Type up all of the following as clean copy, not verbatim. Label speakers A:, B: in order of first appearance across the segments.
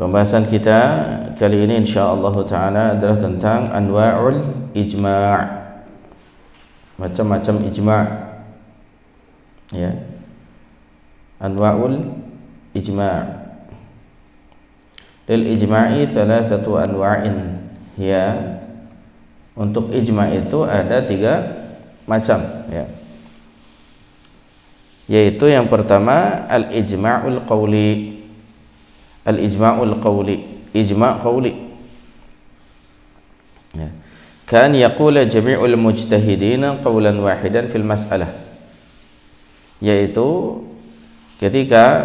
A: Pembahasan kita kali ini insyaallah taala adalah tentang anwa'ul ijma'. Macam-macam ijma'. Ya. Anwa'ul ijma'. Lil ijma'i thalathatu anwa'in. Ya. Untuk ijma' itu ada 3 macam, ya. Yaitu yang pertama al-ijma'ul qawli. Al-ijma'ul qawli, ijma' qawli, ya. Kan yaqula jami'ul mujtahidina qawlan wahidan fil mas'alah, yaitu ketika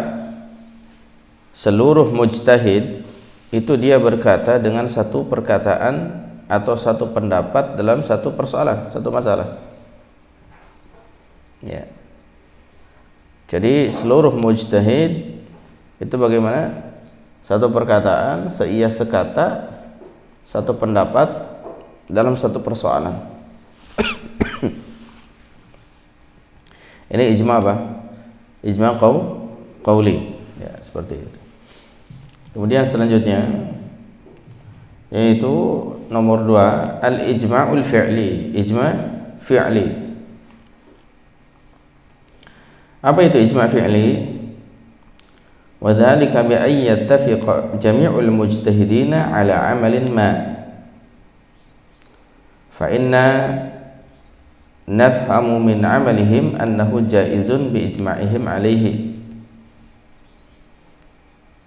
A: seluruh mujtahid itu dia berkata dengan satu perkataan atau satu pendapat dalam satu persoalan, satu masalah, ya. Jadi seluruh mujtahid itu bagaimana? Satu perkataan, seia sekata, satu pendapat dalam satu persoalan. Ini ijma' apa? Ijma' qawli, ya, seperti itu. Kemudian selanjutnya yaitu nomor 2 al-ijma'ul fi'li, ijma' fi'li. Apa itu ijma' fi'li? وذلك بأن يتفق جميع المجتهدين على عمل ما فإن نفهم من عملهم أنه جائز بإجماعهم عليه.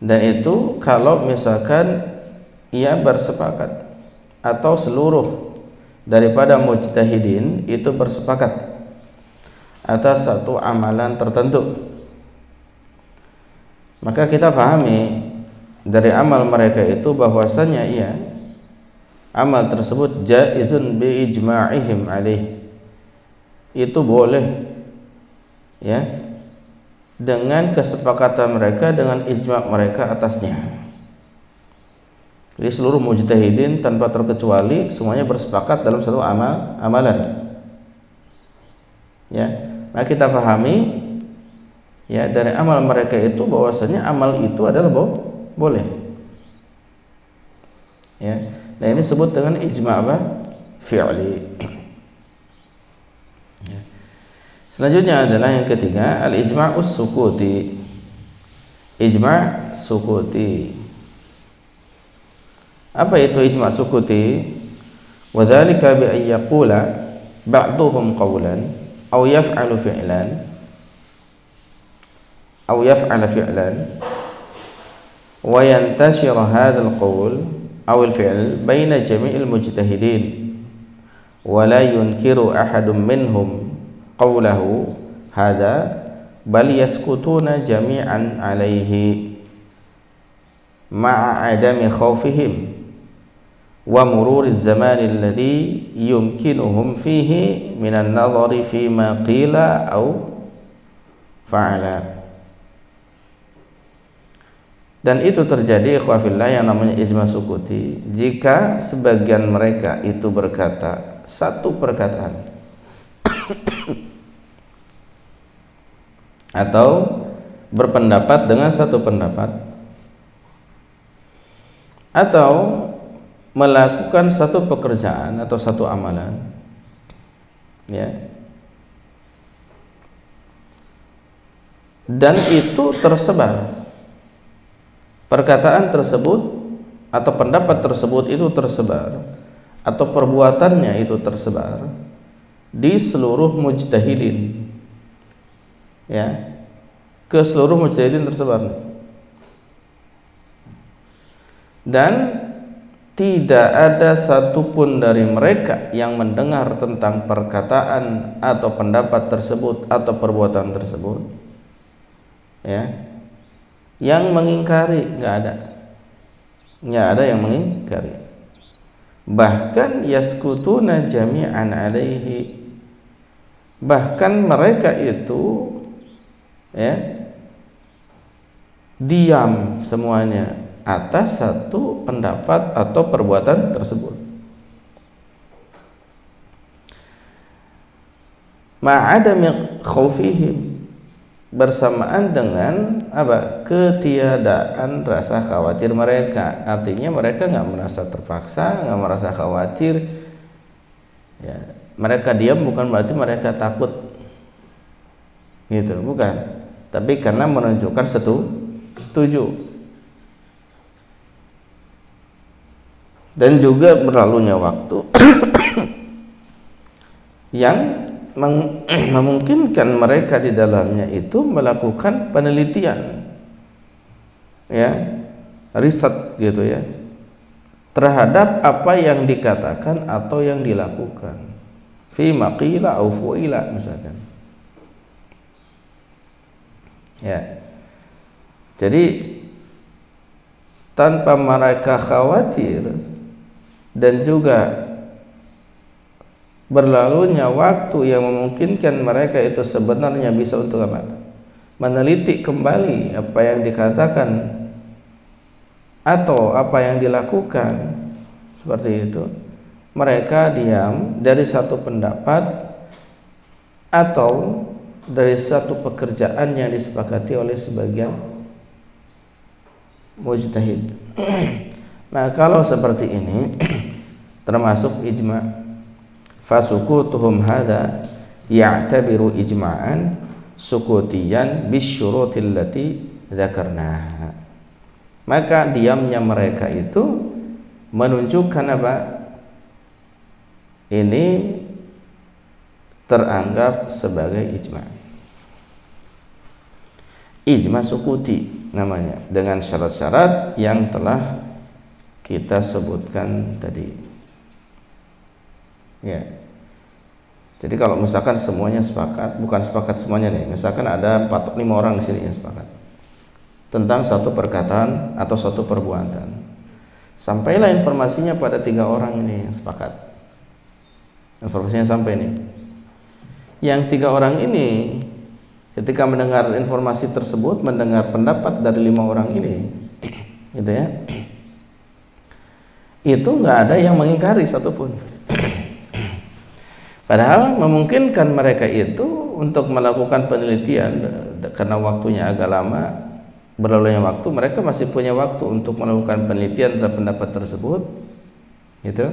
A: Dan itu kalau misalkan ia bersepakat atau seluruh daripada mujtahidin itu bersepakat atas satu amalan tertentu, maka kita pahami dari amal mereka itu bahwasanya amal tersebut jaizun bi ijma'ihim alaih, itu boleh, ya, dengan kesepakatan mereka, dengan ijma' mereka atasnya. Jadi seluruh mujtahidin tanpa terkecuali semuanya bersepakat dalam satu amalan, ya. Nah, kita pahami, ya, dari amal mereka itu bahwasanya amal itu adalah boleh, ya. Nah, ini disebut dengan ijma' apa? Fi'li. Ya. Selanjutnya adalah yang ketiga al-ijma'us sukuti, ijma' sukuti. Apa itu ijma' sukuti? Wa dzalika bi ay yaqula ba'duhum qawlan aw yaf'alu fi'lan أو يفعل فعلا وينتشر هذا القول أو الفعل بين جميع المجتهدين ولا ينكر أحد منهم قوله هذا بل يسكتون جميعا عليه مع عدم خوفهم ومرور الزمان الذي يمكنهم فيه من النظر فيما قيل أو فعل. Dan itu terjadi ikhwafillah yang namanya ijma' sukuti jika sebagian mereka itu berkata satu perkataan atau berpendapat dengan satu pendapat atau melakukan satu pekerjaan atau satu amalan, ya, dan itu tersebar, perkataan tersebut atau pendapat tersebut itu tersebar atau perbuatannya itu tersebar di seluruh mujtahidin, ya, ke seluruh mujtahidin tersebar, dan tidak ada satupun dari mereka yang mendengar tentang perkataan atau pendapat tersebut atau perbuatan tersebut, ya, yang mengingkari. Nggak ada yang mengingkari. Bahkan yaskutuna jami'an alaihi, bahkan mereka itu, ya, diam semuanya atas satu pendapat atau perbuatan tersebut. Ma'adami khaufihim, bersamaan dengan apa? Ketiadaan rasa khawatir mereka. Artinya mereka nggak merasa terpaksa, nggak merasa khawatir. Ya, mereka diam bukan berarti mereka takut, gitu, bukan. Tapi karena menunjukkan setuju. Dan juga berlalunya waktu yang memungkinkan mereka di dalamnya itu melakukan penelitian, ya, riset gitu ya, terhadap apa yang dikatakan atau yang dilakukan, fi maqila au fuila misalkan, ya. Jadi tanpa mereka khawatir dan juga berlalunya waktu yang memungkinkan mereka itu sebenarnya bisa untuk apa? Meneliti kembali apa yang dikatakan atau apa yang dilakukan, seperti itu. Mereka diam dari satu pendapat atau dari satu pekerjaan yang disepakati oleh sebagian mujtahid. Nah, kalau seperti ini termasuk ijma'. Fasukutuhum hadha ya'tabiru ijma'an sukutiyan bisyurutil lati dzakarnaha. Maka diamnya mereka itu menunjukkan apa? Ini teranggap sebagai ijma'. Ijma' sukuti namanya, dengan syarat-syarat yang telah kita sebutkan tadi, ya. Jadi kalau misalkan semuanya sepakat, bukan sepakat semuanya nih, misalkan ada 4-5 orang di sini yang sepakat tentang satu perkataan atau satu perbuatan, sampailah informasinya pada 3 orang ini yang sepakat, informasinya sampai nih. Yang 3 orang ini ketika mendengar informasi tersebut, mendengar pendapat dari 5 orang ini, gitu ya, itu nggak ada yang mengingkari satupun. Padahal memungkinkan mereka itu untuk melakukan penelitian karena waktunya agak lama, berlalunya waktu, mereka masih punya waktu untuk melakukan penelitian terhadap pendapat tersebut, gitu,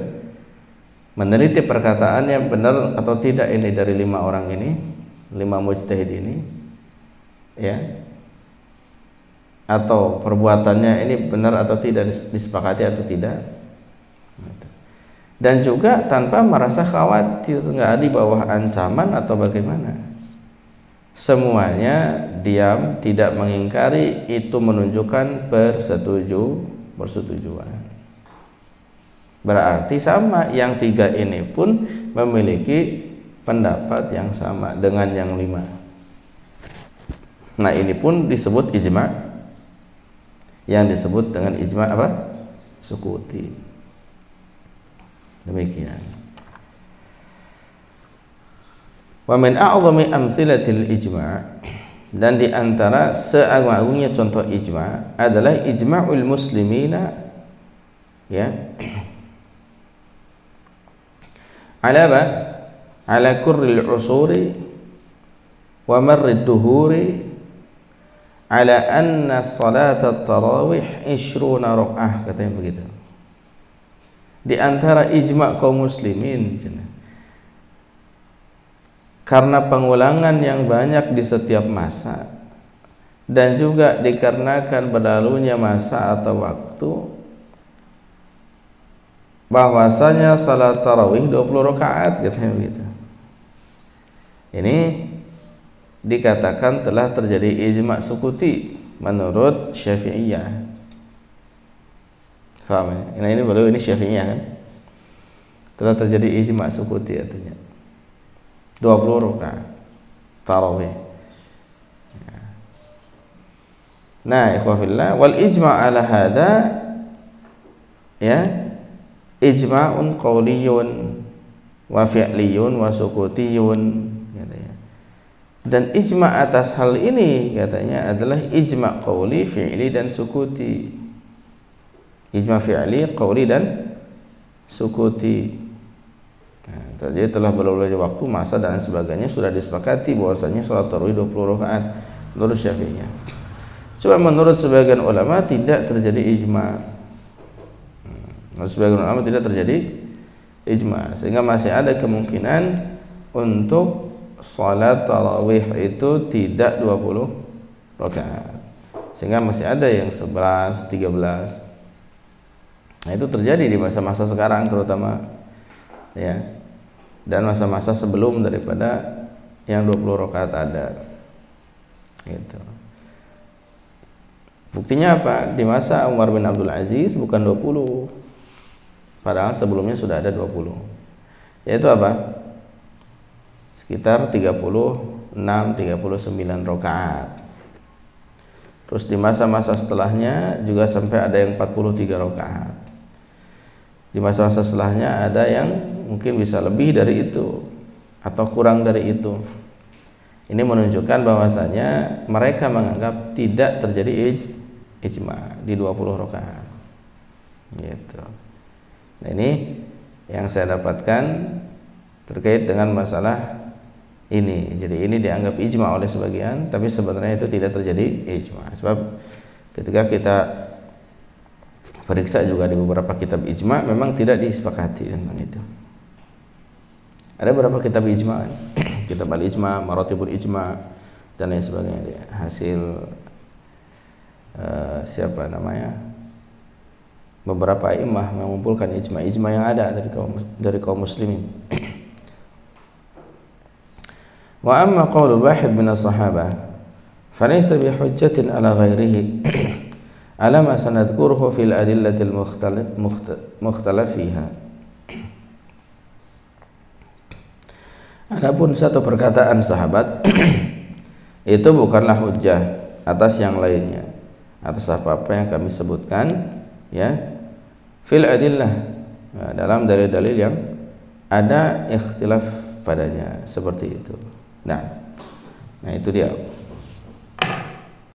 A: meneliti perkataannya benar atau tidak ini dari 5 orang ini, 5 mujtahid ini, ya, atau perbuatannya ini benar atau tidak, disepakati atau tidak. Dan juga tanpa merasa khawatir, nggak di bawah ancaman atau bagaimana. Semuanya diam, tidak mengingkari, itu menunjukkan persetujuan. Berarti sama, yang 3 ini pun memiliki pendapat yang sama dengan yang 5. Nah, ini pun disebut ijma', yang disebut dengan ijma' apa? Sukuti. Demikian. Wa min a'zami amtsilatil ijma', dan di antara seagung-agungnya contoh ijma' adalah ijma'ul muslimina, ya, ala apa? Ala kurril usuri wa marrid duhuri ala anna salat at-tarawih 20 rakaah, katanya begitu. Di antara ijma' kaum muslimin, karena pengulangan yang banyak di setiap masa dan juga dikarenakan berlalunya masa atau waktu, bahwasanya salat tarawih 20 rakaat, katanya begitu. Ini dikatakan telah terjadi ijma' sukuti menurut Syafi'iyah. Paham ya? Nah, ini baru ini Syafi'iyah kan, telah terjadi ijma' sukuti, artinya 20 rakaat tarawih. Nah, ikhwafillah, wal ijma' ala hada, ya, ijma'un qawliyun wa fi'liyun wa sukutiyun, katanya. Dan ijma' atas hal ini, katanya, adalah ijma' qawli, fi'li, dan sukuti. Ijma' fi'li, qawli, dan sukuti. Nah, jadi telah berlalu waktu, masa, dan sebagainya, sudah disepakati bahwasanya salat tarawih 20 rakaat. menurut Syafi'iyah. Cuma menurut sebagian ulama tidak terjadi ijma. Menurut sebagian ulama tidak terjadi ijma, sehingga masih ada kemungkinan untuk salat tarawih itu tidak 20 rakaat. Sehingga masih ada yang 11, 13. Nah, itu terjadi di masa-masa sekarang terutama, ya. Dan masa-masa sebelum daripada yang 20 rakaat ada. Gitu. Buktinya apa? Di masa Umar bin Abdul Aziz bukan 20. Padahal sebelumnya sudah ada 20. Yaitu apa? Sekitar 36, 39 rakaat. Terus di masa-masa setelahnya juga sampai ada yang 43 rakaat. Di masa-masa setelahnya ada yang mungkin bisa lebih dari itu atau kurang dari itu. Ini menunjukkan bahwasanya mereka menganggap tidak terjadi ijma di 20 rakaat. Gitu. Nah, ini yang saya dapatkan terkait dengan masalah ini. Jadi ini dianggap ijma oleh sebagian, tapi sebenarnya itu tidak terjadi ijma. Sebab ketika kita periksa juga di beberapa kitab ijma, memang tidak disepakati tentang itu. Ada beberapa kitab ijma, kitab al-ijma, maratibul ijma, dan lain sebagainya. Hasil siapa namanya? Beberapa imam mengumpulkan ijma yang ada dari kaum muslimin. Wa amma qaulul wahid min as-sahabah falaysa bihujjatin ala ghairihi ala ma sanadhkuruhu fil adillatil mukhtalaf fiha. Adapun satu perkataan sahabat itu bukanlah hujjah atas yang lainnya, atas apa-apa yang kami sebutkan, ya, fil adillah, dalam dalil-dalil yang ada ikhtilaf padanya, seperti itu. Nah itu dia.